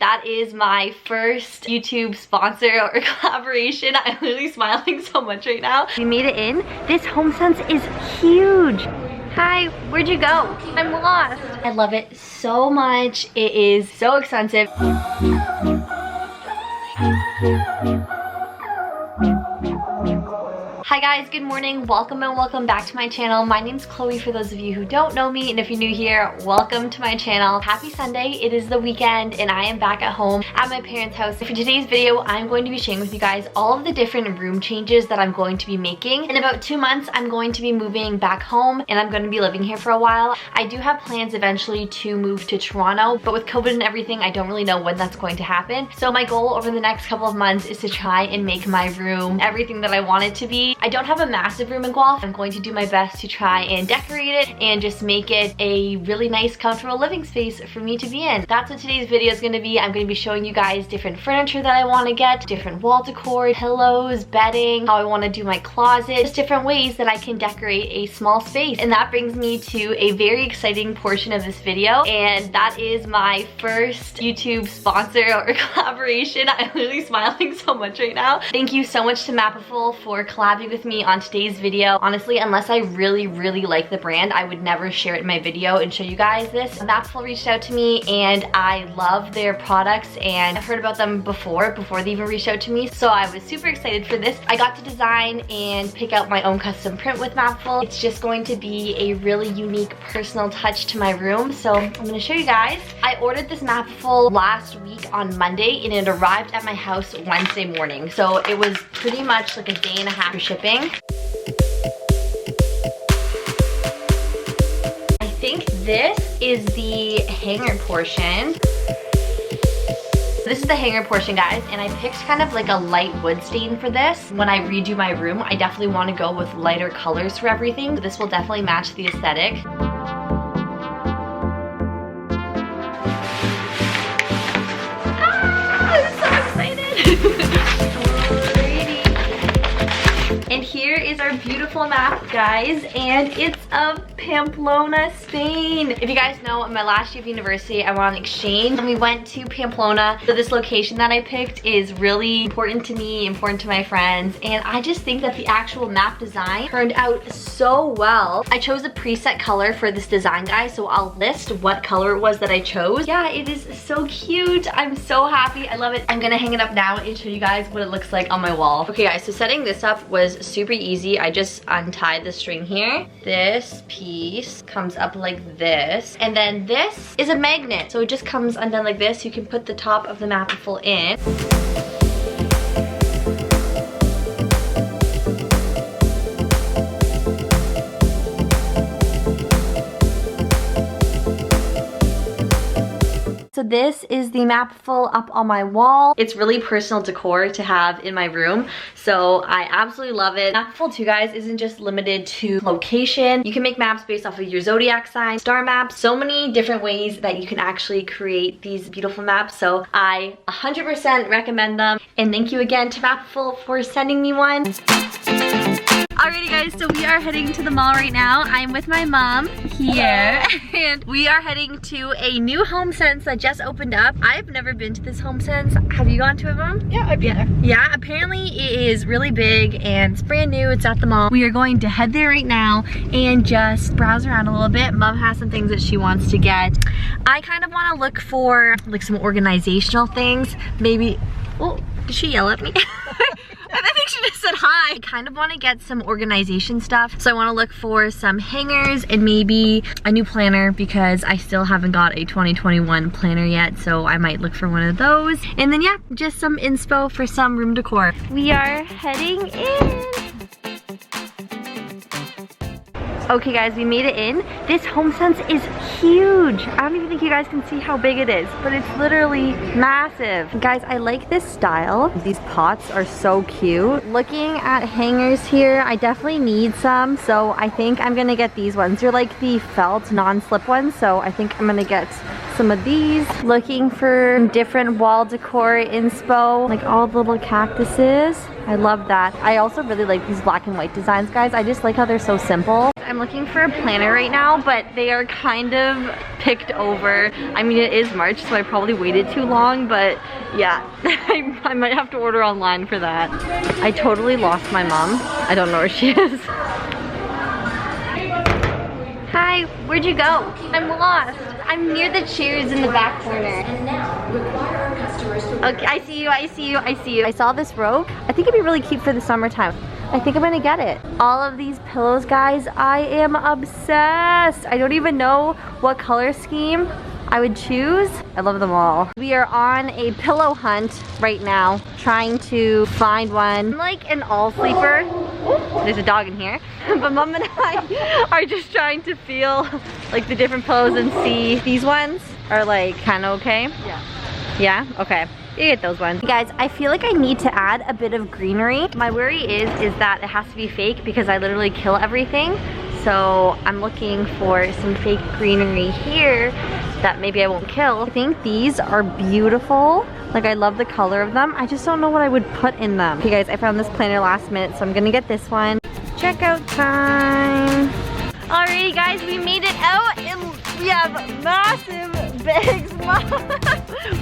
That is my first YouTube sponsor or collaboration. I'm literally smiling so much right now. We made it in. This homesense is huge. Hi, where'd you go? I'm lost. I love it so much. It is so expensive. Hi guys, good morning. Welcome and welcome back to my channel. My name's Chloe for those of you who don't know me, and if you're new here, welcome to my channel. Happy Sunday. It is the weekend and I am back at home at my parents' house. For today's video, I'm going to be sharing with you guys all of the different room changes that I'm going to be making. In about 2 months, I'm going to be moving back home and I'm going to be living here for a while. I do have plans eventually to move to Toronto, but with COVID and everything, I don't really know when that's going to happen. So my goal over the next couple of months is to try and make my room everything that I want it to be. I don't have a massive room in Guelph. I'm going to do my best to try and decorate it and just make it a really nice, comfortable living space for me to be in. That's what today's video is going to be. I'm going to be showing you guys different furniture that I want to get, different wall decor, pillows, bedding, how I want to do my closet, just different ways that I can decorate a small space. And that brings me to a very exciting portion of this video, and that is my first YouTube sponsor or collaboration. I'm literally smiling so much right now. Thank you so much to Mapiful for collabing with me on today's video. Honestly, unless I really like the brand, I would never share it in my video and show you guys this. Mapiful reached out to me and I love their products, and I've heard about them before they even reached out to me. So I was super excited for this. I got to design and pick out my own custom print with Mapiful. It's just going to be a really unique personal touch to my room. So I'm gonna show you guys. I ordered this Mapiful last week on Monday and it arrived at my house Wednesday morning. So it was pretty much like a day and a half for shipping. I think this is the hanger portion. This is the hanger portion, guys, and I picked kind of like a light wood stain for this. When I redo my room, I definitely want to go with lighter colors for everything. This will definitely match the aesthetic. And here is our beautiful map, guys, and it's of Pamplona, Spain. If you guys know, in my last year of university, I went on exchange and we went to Pamplona. So this location that I picked is really important to me, important to my friends, and I just think that the actual map design turned out so well. I chose a preset color for this design, guys, so I'll list what color it was that I chose. Yeah, it is so cute. I'm so happy. I love it. I'm gonna hang it up now and show you guys what it looks like on my wall. Okay, guys, so setting this up was super easy. I just untied the string here. This piece comes up like this, and then this is a magnet, so it just comes undone like this. You can put the top of the Mapiful in. So this is the Mapiful up on my wall. It's really personal decor to have in my room, so I absolutely love it. Mapiful too, guys, isn't just limited to location. You can make maps based off of your zodiac sign, star maps, so many different ways that you can actually create these beautiful maps. So I 100% recommend them, and thank you again to Mapiful for sending me one. Alrighty guys, so we are heading to the mall right now. I'm with my mom here, and we are heading to a new homesense that just opened up. I've never been to this homesense. Have you gone to it, Mom? Yeah, I've been there. Yeah, apparently it is really big and it's brand new. It's at the mall. We are going to head there right now and just browse around a little bit. Mom has some things that she wants to get. I kind of want to look for like some organizational things. Maybe, oh, did she yell at me? I think she just said hi. I kind of want to get some organization stuff. So I want to look for some hangers and maybe a new planner, because I still haven't got a 2021 planner yet. So I might look for one of those. And then yeah, just some inspo for some room decor. We are heading in. Okay guys, we made it in. This homesense is huge. I don't even think you guys can see how big it is, but it's literally massive. Guys, I like this style. These pots are so cute. Looking at hangers here, I definitely need some, so I think I'm gonna get these ones. They're like the felt non-slip ones, so I think I'm gonna get some of these. Looking for different wall decor inspo, like all the little cactuses. I love that. I also really like these black and white designs, guys. I just like how they're so simple. I'm looking for a planner right now, but they are kind of picked over. I mean, it is March, so I probably waited too long, but yeah, I might have to order online for that. I totally lost my mom. I don't know where she is. Hi, where'd you go? I'm lost. I'm near the chairs in the back corner. And now, require our customers to... Okay, I see you, I see you, I see you. I saw this robe. I think it'd be really cute for the summertime. I think I'm gonna get it. All of these pillows, guys, I am obsessed. I don't even know what color scheme I would choose. I love them all. We are on a pillow hunt right now, trying to find one. I'm like an all sleeper. There's a dog in here. But Mom and I are just trying to feel like the different pillows and see. These ones are like kind of okay. Yeah. Yeah? Okay. You get those ones. Guys, I feel like I need to add a bit of greenery. My worry is that it has to be fake because I literally kill everything. So I'm looking for some fake greenery here that maybe I won't kill. I think these are beautiful. Like, I love the color of them. I just don't know what I would put in them. Okay guys, I found this planner last minute, so I'm gonna get this one. Checkout time. Alrighty guys, we made it out and we have massive bags.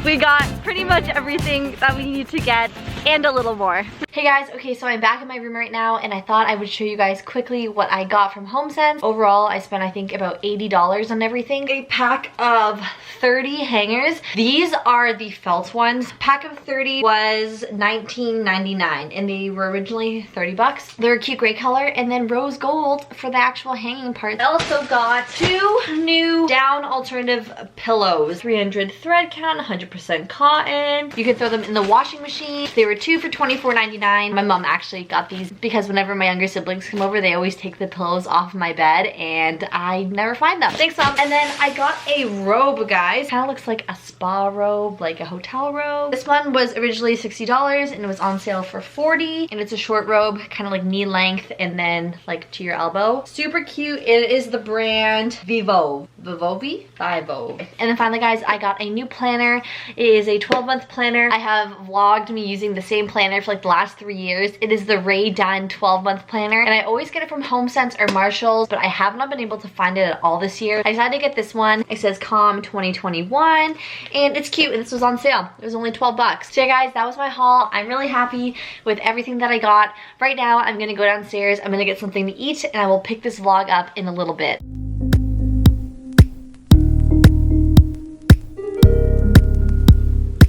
We got pretty much everything that we need to get and a little more. Hey guys, okay, so I'm back in my room right now and I thought I would show you guys quickly what I got from HomeSense. Overall, I spent I think about $80 on everything. A pack of 30 hangers. These are the felt ones. Pack of 30 was $19.99 and they were originally 30 bucks. They're a cute gray color and then rose gold for the actual hanging part. I also got 2 new down alternative pillows. 300 thread count, 100% cotton. You can throw them in the washing machine. They were 2 for $24.99. My mom actually got these because whenever my younger siblings come over, they always take the pillows off my bed and I never find them. Thanks, Mom. And then I got a robe, guys. Kind of looks like a spa robe, like a hotel robe. This one was originally $60 and it was on sale for $40. And it's a short robe, kind of like knee length and then like to your elbow. Super cute. It is the brand Vivo. Vivo. And then finally, guys, I got a new planner. It is a 12-month planner. I have vlogged me using the same planner for like the last 3 years. It is the Ray Dunn 12-month planner and I always get it from HomeSense or Marshalls, but I have not been able to find it at all this year. I decided to get this one. It says Calm 2021 and it's cute and this was on sale. It was only 12 bucks. So yeah guys, that was my haul. I'm really happy with everything that I got. Right now, I'm gonna go downstairs. I'm gonna get something to eat and I will pick this vlog up in a little bit.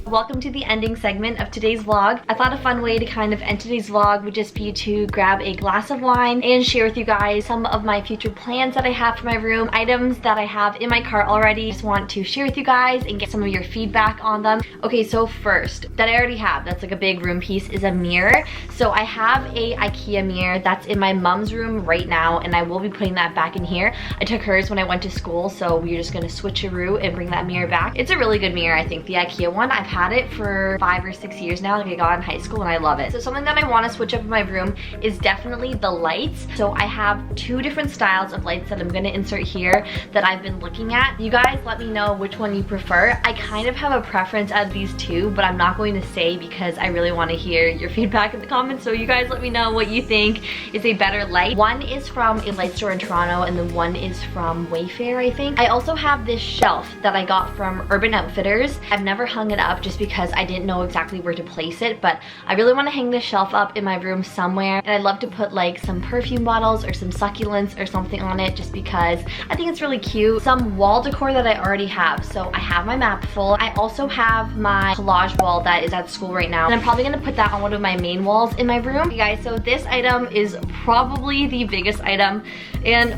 Welcome to the ending segment of today's vlog. I thought a fun way to kind of end today's vlog would just be to grab a glass of wine and share with you guys some of my future plans that I have for my room, items that I have in my cart already. Just want to share with you guys and get some of your feedback on them. Okay, so first, that I already have, that's like a big room piece, is a mirror. So I have a IKEA mirror that's in my mom's room right now and I will be putting that back in here. I took hers when I went to school, so we're just gonna switcheroo and bring that mirror back. It's a really good mirror, I think, the IKEA one. I've had it for 5 or 6 years now. Like I got in high school and I love it. So something that I want to switch up in my room is definitely the lights. So I have 2 different styles of lights that I'm going to insert here that I've been looking at. You guys let me know which one you prefer. I kind of have a preference out of these 2, but I'm not going to say because I really want to hear your feedback in the comments. So you guys let me know what you think is a better light. One is from a light store in Toronto and then one is from Wayfair, I think. I also have this shelf that I got from Urban Outfitters. I've never hung it up just because I didn't know exactly where to place it, but I really want to hang this shelf up in my room somewhere and I'd love to put like some perfume bottles or some succulents or something on it just because I think it's really cute. Some wall decor that I already have. So I have my mapiful. I also have my collage wall that is at school right now and I'm probably going to put that on one of my main walls in my room. Okay, guys, so this item is probably the biggest item and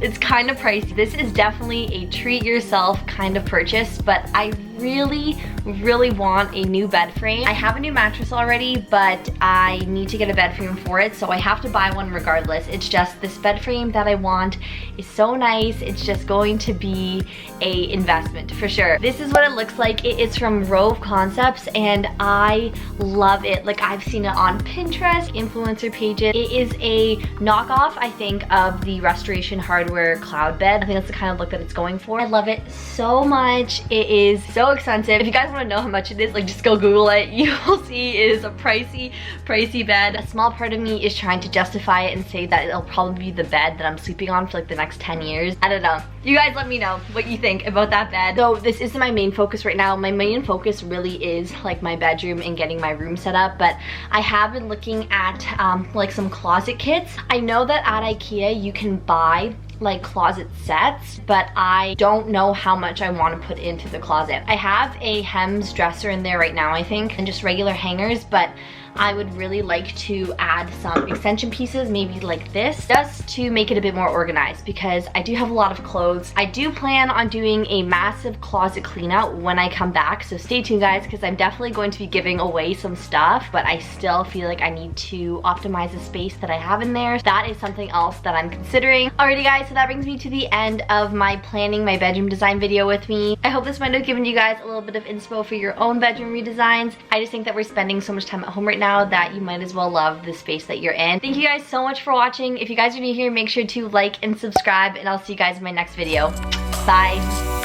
it's kind of pricey. This is definitely a treat yourself kind of purchase, but I really want a new bed frame. I have a new mattress already, but I need to get a bed frame for it, so I have to buy one regardless. It's just this bed frame that I want is so nice. It's just going to be a investment for sure. This is what it looks like. It is from Rove Concepts and I love it. Like, I've seen it on Pinterest, influencer pages. It is a knockoff, I think, of the Restoration Hardware cloud bed. I think that's the kind of look that it's going for. I love it so much. It is so expensive. If you guys want to know how much it is, like, just go Google it. You will see it is a pricey bed. A small part of me is trying to justify it and say that it'll probably be the bed that I'm sleeping on for like the next 10 years. I don't know. You guys let me know what you think about that bed. So this isn't my main focus right now. My main focus really is like my bedroom and getting my room set up, but I have been looking at like some closet kits. I know that at IKEA you can buy like closet sets, but I don't know how much I want to put into the closet. I have a hems dresser in there right now, I think, and just regular hangers, but I would really like to add some extension pieces, maybe like this, just to make it a bit more organized because I do have a lot of clothes. I do plan on doing a massive closet clean out when I come back, so stay tuned guys, because I'm definitely going to be giving away some stuff, but I still feel like I need to optimize the space that I have in there. That is something else that I'm considering. Alrighty guys, so that brings me to the end of my planning my bedroom design video with me. I hope this might have given you guys a little bit of inspo for your own bedroom redesigns. I just think that we're spending so much time at home right now that you might as well love the space that you're in. Thank you guys so much for watching. If you guys are new here, make sure to like and subscribe, and I'll see you guys in my next video. Bye.